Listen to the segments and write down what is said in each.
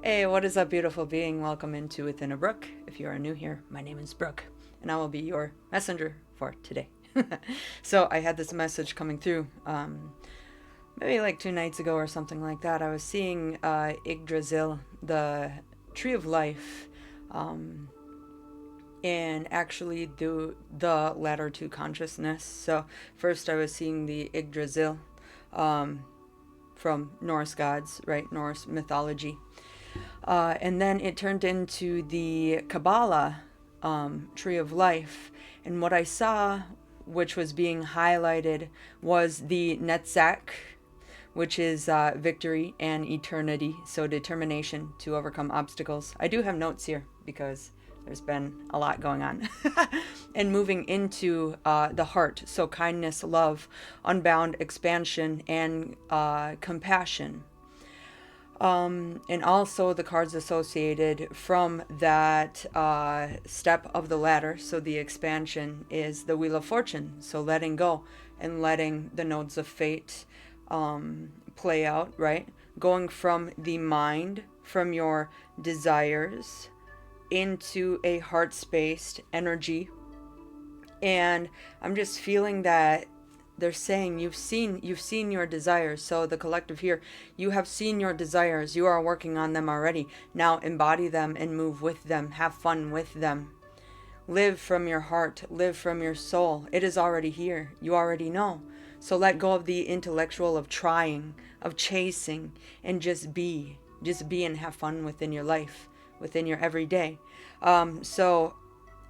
Hey, what is up, beautiful being? Welcome into Within a Brook. If you are new here, my name is Brooke, and I will be your messenger for today. So, I had this message coming through maybe like 2 nights ago or something like that. I was seeing Yggdrasil, the tree of life, um, and actually the ladder to consciousness. So, first, I was seeing the Yggdrasil um, from Norse gods, right? Norse mythology. And then it turned into the Kabbalah tree of life. And what I saw, which was being highlighted, was the Netzach, which is victory and eternity. So determination to overcome obstacles. I do have notes here because there's been a lot going on. And moving into the heart. So kindness, love, unbound expansion, and compassion. And also the cards associated from that step of the ladder. So the expansion is the Wheel of Fortune. So letting go and letting the nodes of fate play out, right? Going from the mind, from your desires, into a heart-spaced energy. And I'm just feeling that they're saying you've seen your desires. So the collective here, you have seen your desires, you are working on them already. Now embody them and move with them, have fun with them. Live from your heart, live from your soul. It is already here, you already know. So let go of the intellectual of trying, of chasing, and just be and have fun within your life, within your everyday. So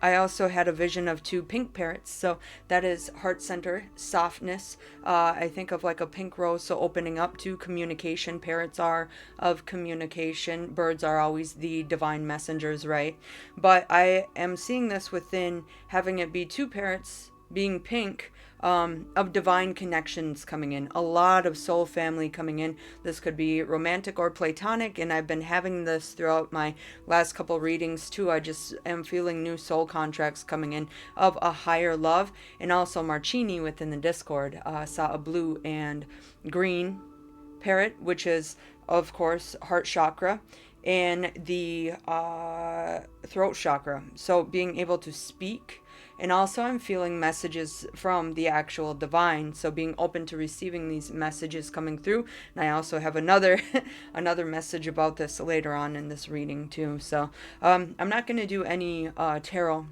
I also had a vision of two pink parrots. So that is heart center, softness. I think of like a pink rose, so opening up to communication. Parrots are of communication. Birds are always the divine messengers, right? But I am seeing this within having it be two parrots being pink, of divine connections coming in, a lot of soul family coming in. This could be romantic or platonic, and I've been having this throughout my last couple readings too. I just am feeling new soul contracts coming in of a higher love. And also Marcini within the Discord saw a blue and green parrot, which is of course heart chakra and the throat chakra. So being able to speak. And also I'm feeling messages from the actual divine. So being open to receiving these messages coming through. And I also have another another message about this later on in this reading too. So I'm not going to do any tarot.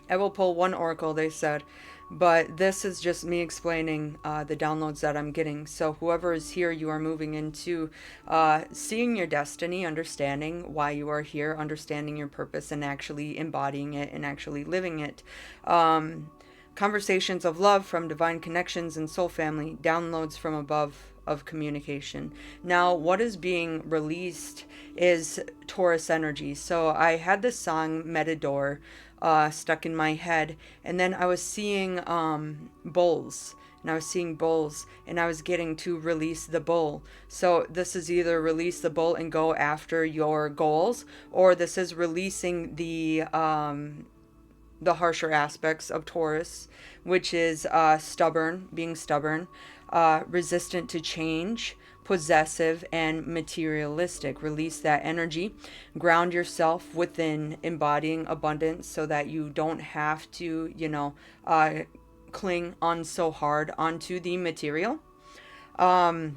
I will pull one oracle, they said, but this is just me explaining the downloads that I'm getting. So whoever is here, you are moving into seeing your destiny, understanding why you are here, understanding your purpose, and actually embodying it and actually living it. Conversations of love from divine connections and soul family, downloads from above of communication. Now, what is being released is Taurus energy. So I had this song, Metador, stuck in my head, and then I was seeing bulls. And I was seeing bulls, and I was getting to release the bull. So this is either release the bull and go after your goals, or this is releasing the harsher aspects of Taurus, which is stubborn, being stubborn, resistant to change, possessive, and materialistic. Release that energy. Ground yourself within embodying abundance so that you don't have to, cling on so hard onto the material. And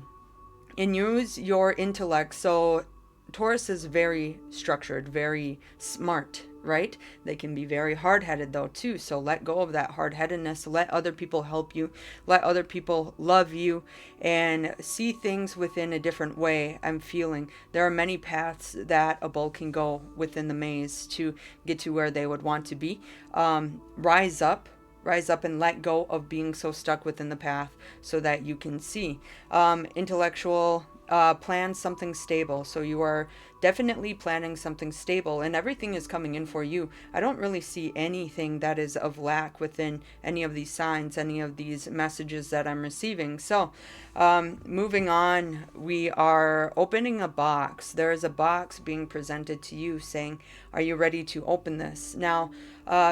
use your intellect. So Taurus is very structured, very smart, right? They can be very hard-headed though too. So let go of that hard-headedness. Let other people help you. Let other people love you and see things within a different way. I'm feeling there are many paths that a bull can go within the maze to get to where they would want to be. Rise up. Rise up and let go of being so stuck within the path so that you can see. Intellectual, plan something stable. So you are definitely planning something stable and everything is coming in for you. I don't really see anything that is of lack within any of these signs, any of these messages that I'm receiving. So moving on, we are opening a box. There is a box being presented to you saying, are you ready to open this? Now,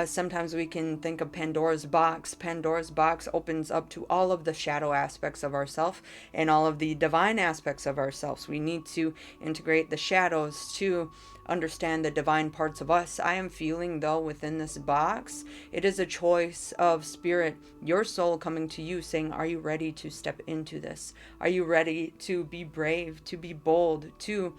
sometimes we can think of Pandora's box. Pandora's box opens up to all of the shadow aspects of ourself and all of the divine aspects aspects of ourselves. We need to integrate the shadows to understand the divine parts of us. I am feeling, though, within this box, it is a choice of spirit, your soul coming to you saying, are you ready to step into this? Are you ready to be brave, to be bold, to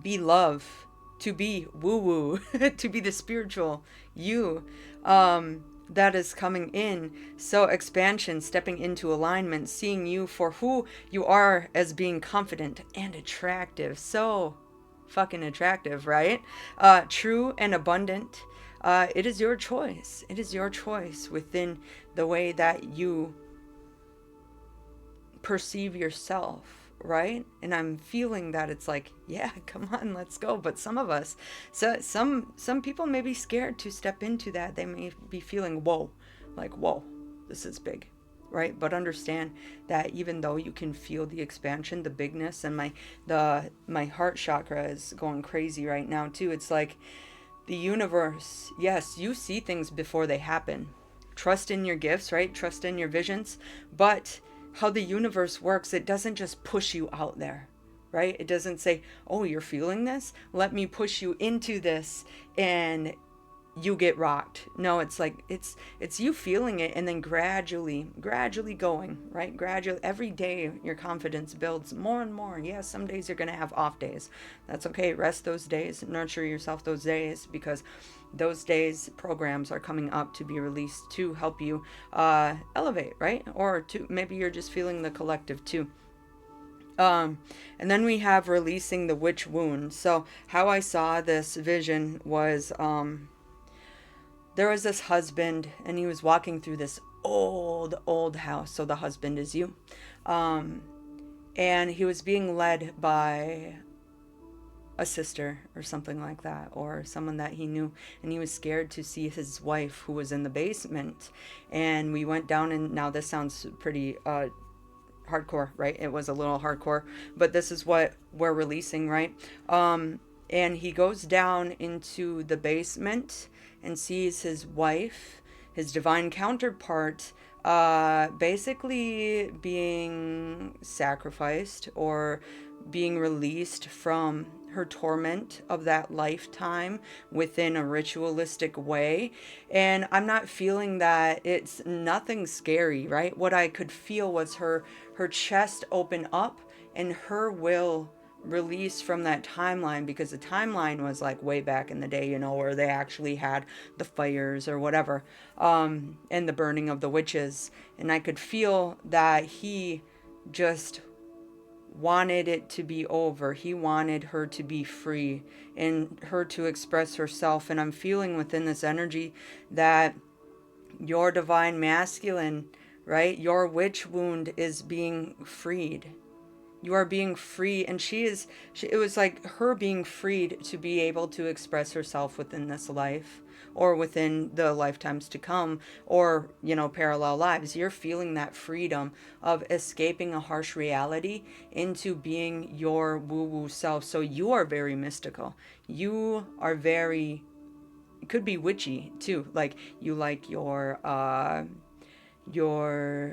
be love, to be woo woo, to be the spiritual you that is coming in? So expansion, stepping into alignment, seeing you for who you are as being confident and attractive. So fucking attractive, right? True and abundant. It is your choice. It is your choice within the way that you perceive yourself, right? And I'm feeling that it's like, yeah, come on, let's go. But some of us, so some people may be scared to step into that. They may be feeling, whoa, like, whoa, this is big, right? But understand that even though you can feel the expansion, the bigness, and my heart chakra is going crazy right now too. It's like the universe, yes, you see things before they happen. Trust in your gifts, right? Trust in your visions. But how the universe works, it doesn't just push you out there, right? It doesn't say, oh, you're feeling this? Let me push you into this and you get rocked. No, it's like it's you feeling it and then gradually going, right? Gradually, every day your confidence builds more and more. Yeah, some days you're going to have off days. That's okay. Rest those days, nurture yourself those days, because those days programs are coming up to be released to help you elevate, right? Or to maybe you're just feeling the collective too. And then we have releasing the witch wound. So how I saw this vision was there was this husband and he was walking through this old house. So the husband is you. And he was being led by a sister or something like that, or someone that he knew, and he was scared to see his wife who was in the basement. And we went down, and now this sounds pretty hardcore, right? It was a little hardcore, but this is what we're releasing, right? And he goes down into the basement and sees his wife, his divine counterpart, basically being sacrificed or being released from her torment of that lifetime within a ritualistic way. And I'm not feeling that it's nothing scary, right? What I could feel was her chest open up and her will release from that timeline, because the timeline was like way back in the day, where they actually had the fires or whatever, and the burning of the witches. And I could feel that he just wanted it to be over. He wanted her to be free and her to express herself. And I'm feeling within this energy that your divine masculine, right, your witch wound is being freed. You are being free, and it was like her being freed to be able to express herself within this life or within the lifetimes to come, or, parallel lives. You're feeling that freedom of escaping a harsh reality into being your woo-woo self. So you are very mystical. You are very, it could be witchy too. Like you like your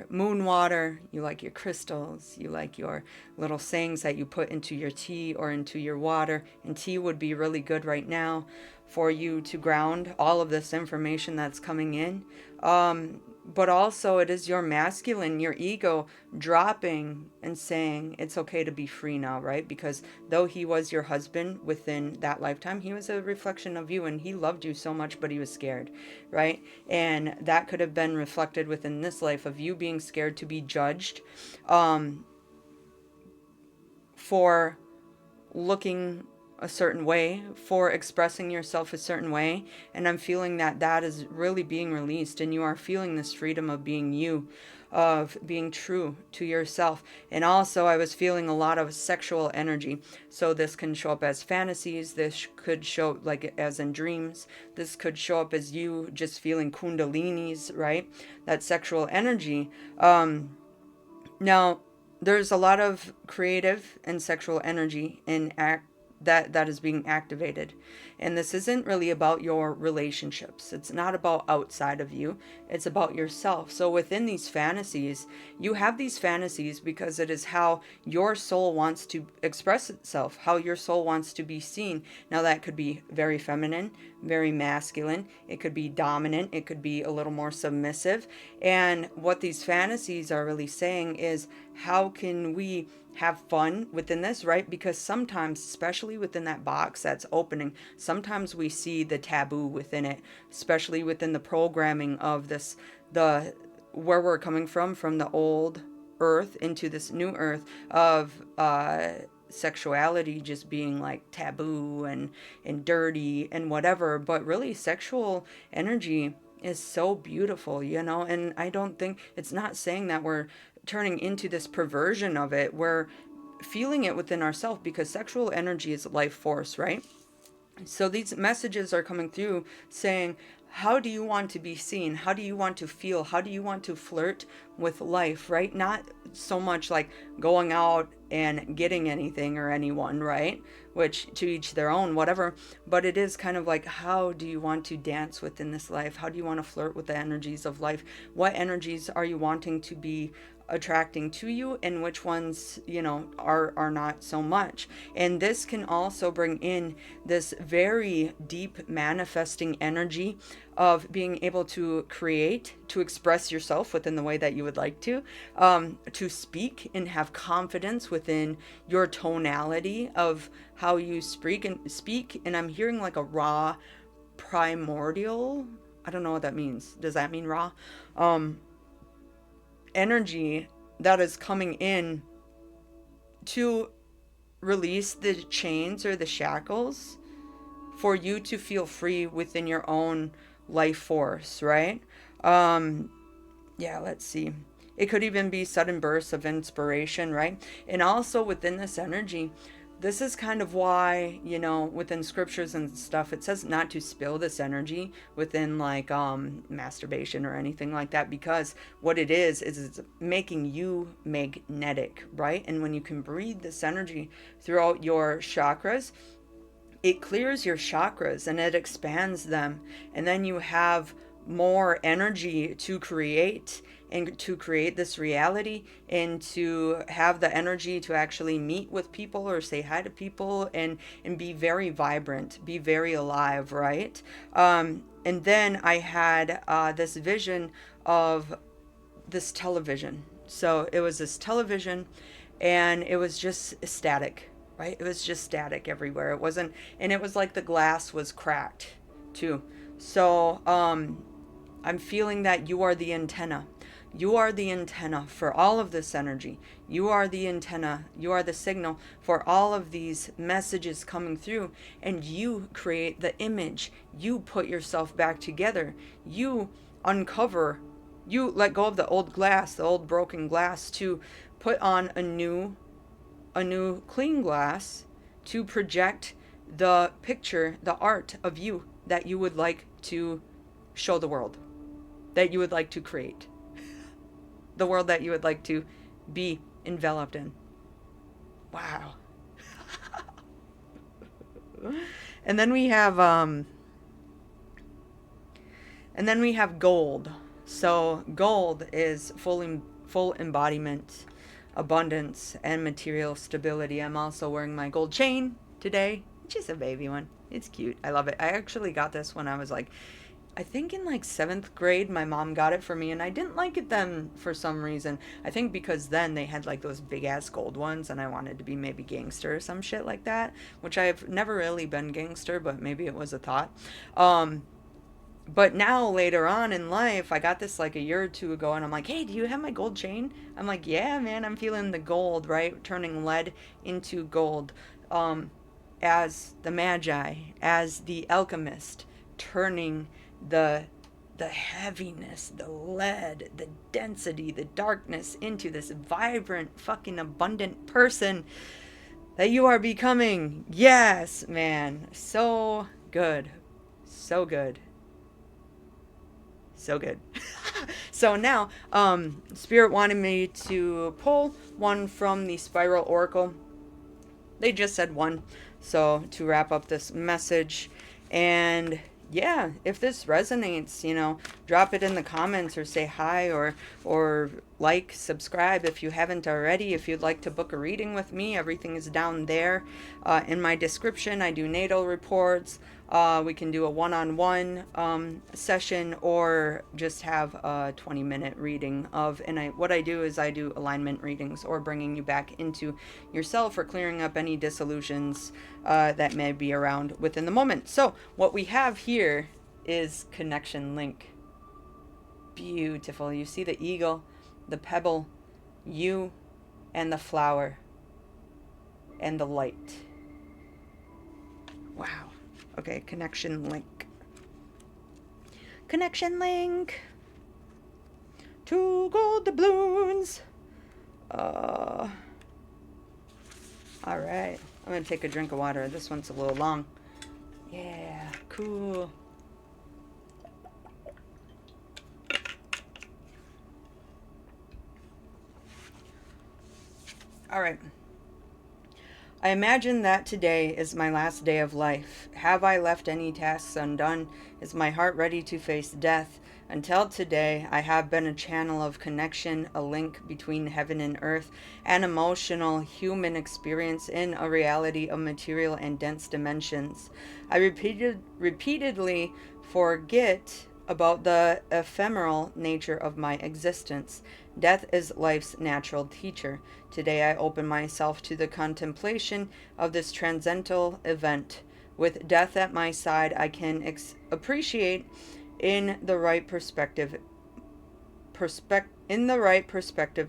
moon water, you like your crystals, you like your little sayings that you put into your tea or into your water. And tea would be really good right now for you to ground all of this information that's coming in. But also it is your masculine, your ego dropping and saying it's okay to be free now, right? Because though he was your husband within that lifetime, he was a reflection of you and he loved you so much, but he was scared, right? And that could have been reflected within this life of you being scared to be judged for looking a certain way, for expressing yourself a certain way. And I'm feeling that is really being released, and you are feeling this freedom of being you, of being true to yourself. And also I was feeling a lot of sexual energy. So this can show up as fantasies, this could show up like as in dreams, this could show up as you just feeling kundalinis, right? That sexual energy. Now there's a lot of creative and sexual energy in that is being activated. And this isn't really about your relationships. It's not about outside of you. It's about yourself. So within these fantasies, you have these fantasies because it is how your soul wants to express itself, how your soul wants to be seen. Now that could be very feminine, very masculine. It could be dominant. It could be a little more submissive. And what these fantasies are really saying is, how can we have fun within this, right? Because sometimes, especially within that box that's opening, sometimes we see the taboo within it, especially within the programming of this, the where we're coming from the old earth into this new earth of sexuality just being like taboo and dirty and whatever. But really, sexual energy is so beautiful, you know. And I don't think, it's not saying that we're turning into this perversion of it. We're feeling it within ourselves, because sexual energy is life force, right? So these messages are coming through saying, how do you want to be seen? How do you want to feel? How do you want to flirt with life, right? Not so much like going out and getting anything or anyone, right? Which, to each their own, whatever. But it is kind of like, how do you want to dance within this life? How do you want to flirt with the energies of life? What energies are you wanting to be attracting to you, and which ones, you know, are not so much? And this can also bring in this very deep manifesting energy of being able to create, to express yourself within the way that you would like to speak and have confidence within your tonality of how you speak. And I'm hearing like a raw primordial, I don't know what that means. Does that mean raw? Energy that is coming in to release the chains or the shackles for you to feel free within your own life force, right? Yeah, let's see. It could even be sudden bursts of inspiration, right? And also within this energy, this is kind of why, you know, within scriptures and stuff, it says not to spill this energy within like masturbation or anything like that, because what it is it's making you magnetic, right? And when you can breathe this energy throughout your chakras, it clears your chakras and it expands them, and then you have more energy to create and to create this reality, and to have the energy to actually meet with people or say hi to people, and be very vibrant, be very alive, right? And then I had this vision of this television. So it was this television, and it was just static, right? It was just static everywhere. It wasn't, and it was like the glass was cracked too. So I'm feeling that you are the antenna. You are the antenna for all of this energy. You are the antenna. You are the signal for all of these messages coming through. And you create the image. You put yourself back together. You uncover. You let go of the old glass, the old broken glass, to put on a new clean glass, to project the picture, the art of you that you would like to show the world, that you would like to create, the world that you would like to be enveloped in. Wow. And then we have gold. So gold is full embodiment, abundance, and material stability. I'm also wearing my gold chain today, which is a baby one. It's cute. I love it. I actually got this when I was like, I think in like 7th grade. My mom got it for me, and I didn't like it then for some reason. I think because then they had like those big ass gold ones, and I wanted to be maybe gangster or some shit like that, which I've never really been gangster, but maybe it was a thought. But now later on in life, I got this like a year or two ago, and I'm like, hey, do you have my gold chain? I'm like, yeah, man, I'm feeling the gold, right? Turning lead into gold. As the magi, as the alchemist, turning the heaviness, the lead, the density, the darkness into this vibrant, fucking abundant person that you are becoming. Yes, man. So good. So good. So good. So now, Spirit wanted me to pull one from the Spiral Oracle. They just said one. So to wrap up this message, and yeah, if this resonates, drop it in the comments or say hi, or like, subscribe if you haven't already. If you'd like to book a reading with me, everything is down there in my description. I do natal reports. We can do a one-on-one session, or just have a 20-minute reading of, and what I do is I do alignment readings, or bringing you back into yourself, or clearing up any disillusions that may be around within the moment. So what we have here is connection link. Beautiful. You see the eagle, the pebble, you, and the flower, and the light. Wow. Okay, connection link. Connection link. 2 gold doubloons. All right. I'm going to take a drink of water. This one's a little long. Yeah, cool. All right. I imagine that today is my last day of life. Have I left any tasks undone? Is my heart ready to face death? Until today, I have been a channel of connection, a link between heaven and earth, an emotional human experience in a reality of material and dense dimensions. I repeatedly forget about the ephemeral nature of my existence. Death is life's natural teacher. Today I open myself to the contemplation of this transcendental event. With death at my side, I can appreciate in the right perspective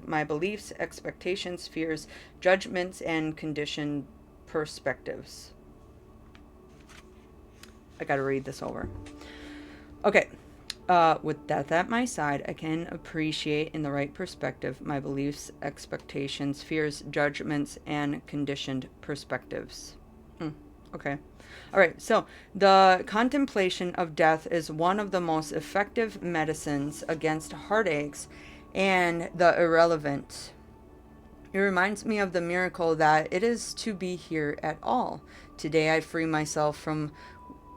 my beliefs, expectations, fears, judgments, and conditioned perspectives. I gotta read this over. Okay. With death at my side, I can appreciate in the right perspective my beliefs, expectations, fears, judgments, and conditioned perspectives. Okay. All right. So the contemplation of death is one of the most effective medicines against heartaches and the irrelevant. It reminds me of the miracle that it is to be here at all. Today I free myself from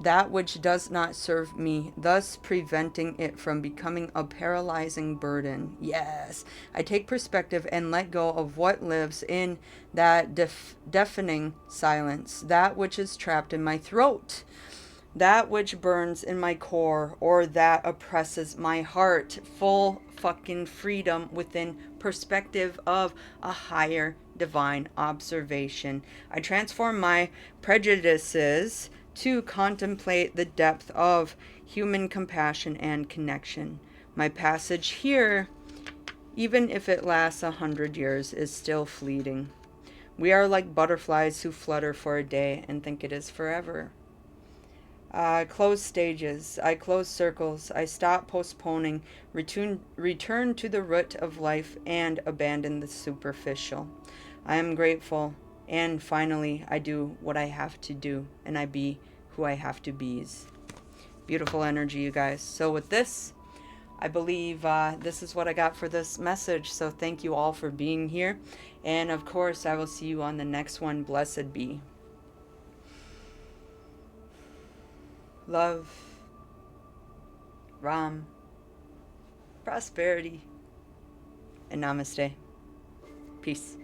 that which does not serve me, thus preventing it from becoming a paralyzing burden. Yes, I take perspective and let go of what lives in that deafening silence, that which is trapped in my throat, that which burns in my core, or that oppresses my heart. Full fucking freedom within perspective of a higher divine observation. I transform my prejudices to contemplate the depth of human compassion and connection. My passage here, even if it lasts 100 years, is still fleeting. We are like butterflies who flutter for a day and think it is forever. I close stages, I close circles, I stop postponing, return to the root of life, and abandon the superficial. I am grateful, and finally I do what I have to do, and I be who I have to be. Beautiful energy, you guys. So with this, I believe this is what I got for this message. So thank you all for being here, and of course I will see you on the next one. Blessed be. Love, Ram, prosperity, and namaste. Peace.